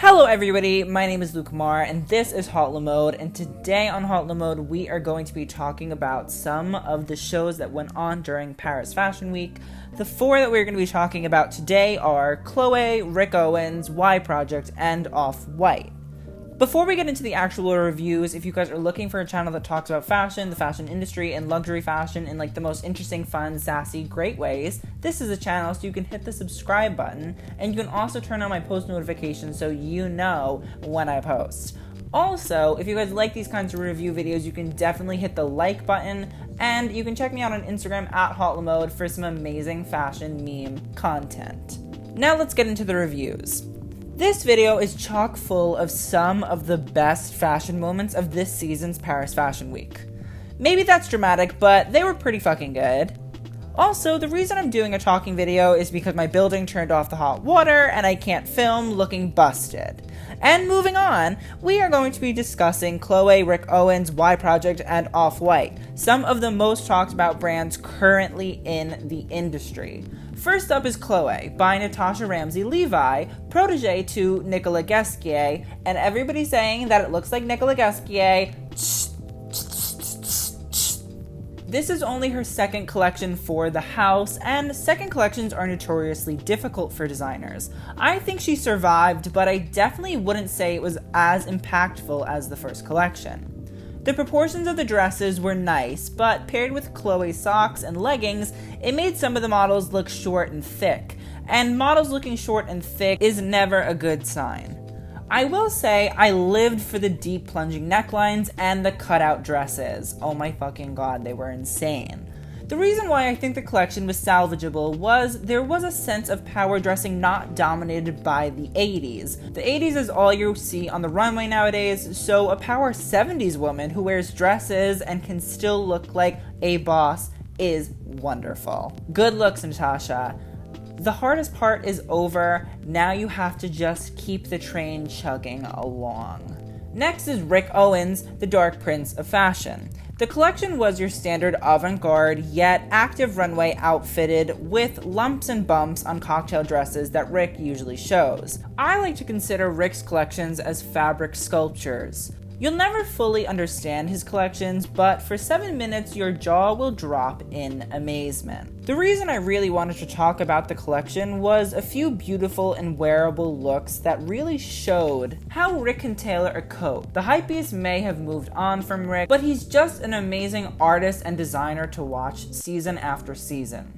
Hello everybody, my name is Luke Mar and this is Hotla Mode, and today on Hotla Mode we are going to be talking about some of the shows that went on during Paris Fashion Week. The four that we're going to be talking about today are Chloé, Rick Owens, Y Project, and OffWhite. Before we get into the actual reviews, if you guys are looking for a channel that talks about fashion, the fashion industry, and luxury fashion in like the most interesting, fun, sassy, great ways, this is a channel, so you can hit the subscribe button, and you can also turn on my post notifications so you know when I post. Also, if you guys like these kinds of review videos, you can definitely hit the like button, and you can check me out on Instagram at HotlaMode for some amazing fashion meme content. Now let's get into the reviews. This video is chock full of some of the best fashion moments of this season's Paris Fashion Week. Maybe that's dramatic, but they were pretty fucking good. Also, the reason I'm doing a talking video is because my building turned off the hot water and I can't film looking busted. And moving on, we are going to be discussing Chloé, Rick Owens, Y Project, and OffWhite, some of the most talked about brands currently in the industry. First up is Chloé, by Natasha Ramsey Levi, protege to Nicolas Ghesquiere, and everybody saying that it looks like Nicolas Ghesquiere. This is only her second collection for the house, and second collections are notoriously difficult for designers. I think she survived, but I definitely wouldn't say it was as impactful as the first collection. The proportions of the dresses were nice, but paired with Chloe's socks and leggings, it made some of the models look short and thick, and models looking short and thick is never a good sign. I will say I lived for the deep plunging necklines and the cutout dresses. Oh my fucking god, they were insane. The reason why I think the collection was salvageable was there was a sense of power dressing not dominated by the 80s. The 80s is all you see on the runway nowadays, so a power 70s woman who wears dresses and can still look like a boss is wonderful. Good looks, Natasha. The hardest part is over, now you have to just keep the train chugging along. Next is Rick Owens, the Dark Prince of Fashion. The collection was your standard avant-garde, yet active runway outfitted with lumps and bumps on cocktail dresses that Rick usually shows. I like to consider Rick's collections as fabric sculptures. You'll never fully understand his collections, but for 7 minutes your jaw will drop in amazement. The reason I really wanted to talk about the collection was a few beautiful and wearable looks that really showed how Rick can tailor a coat. The hypebeast may have moved on from Rick, but he's just an amazing artist and designer to watch season after season.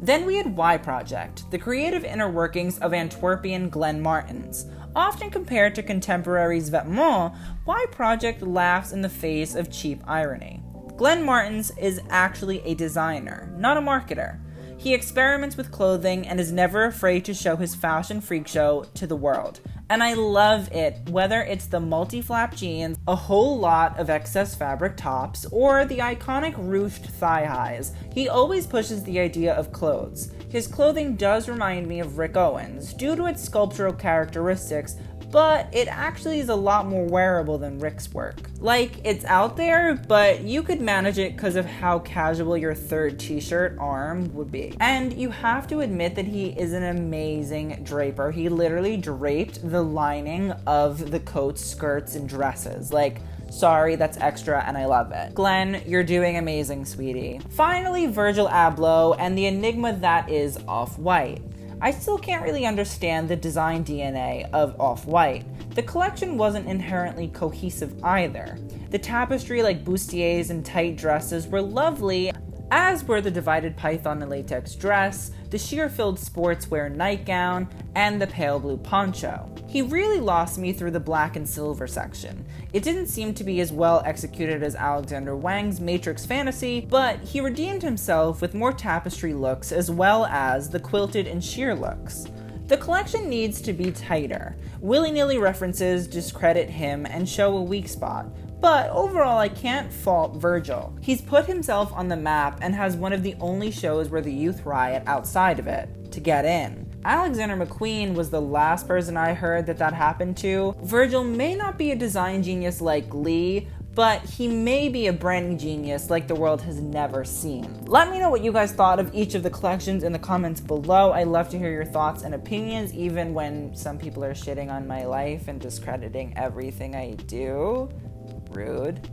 Then we had Y Project, the creative inner workings of Antwerpian Glenn Martens. Often compared to contemporaries vêtements, Y Project laughs in the face of cheap irony. Glenn Martens is actually a designer, not a marketer. He experiments with clothing and is never afraid to show his fashion freak show to the world. And I love it, whether it's the multi-flap jeans, a whole lot of excess fabric tops, or the iconic ruched thigh highs. He always pushes the idea of clothes. His clothing does remind me of Rick Owens, due to its sculptural characteristics, but it actually is a lot more wearable than Rick's work. Like, it's out there, but you could manage it because of how casual your third t-shirt arm would be. And you have to admit that he is an amazing draper. He literally draped the lining of the coats, skirts, and dresses. Like, sorry, that's extra and I love it. Glenn, you're doing amazing, sweetie. Finally, Virgil Abloh and the enigma that is OffWhite. I still can't really understand the design DNA of OffWhite. The collection wasn't inherently cohesive either. The tapestry like bustiers and tight dresses were lovely, as were the divided python and latex dress, the sheer-filled sportswear nightgown, and the pale blue poncho. He really lost me through the black and silver section. It didn't seem to be as well executed as Alexander Wang's Matrix Fantasy, but he redeemed himself with more tapestry looks as well as the quilted and sheer looks. The collection needs to be tighter. Willy-nilly references discredit him and show a weak spot. But overall, I can't fault Virgil. He's put himself on the map and has one of the only shows where the youth riot outside of it to get in. Alexander McQueen was the last person I heard that happened to. Virgil may not be a design genius like Lee, but he may be a branding genius like the world has never seen. Let me know what you guys thought of each of the collections in the comments below. I love to hear your thoughts and opinions, even when some people are shitting on my life and discrediting everything I do. Rude.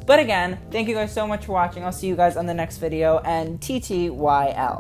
But again, thank you guys so much for watching. I'll see you guys on the next video, and TTYL.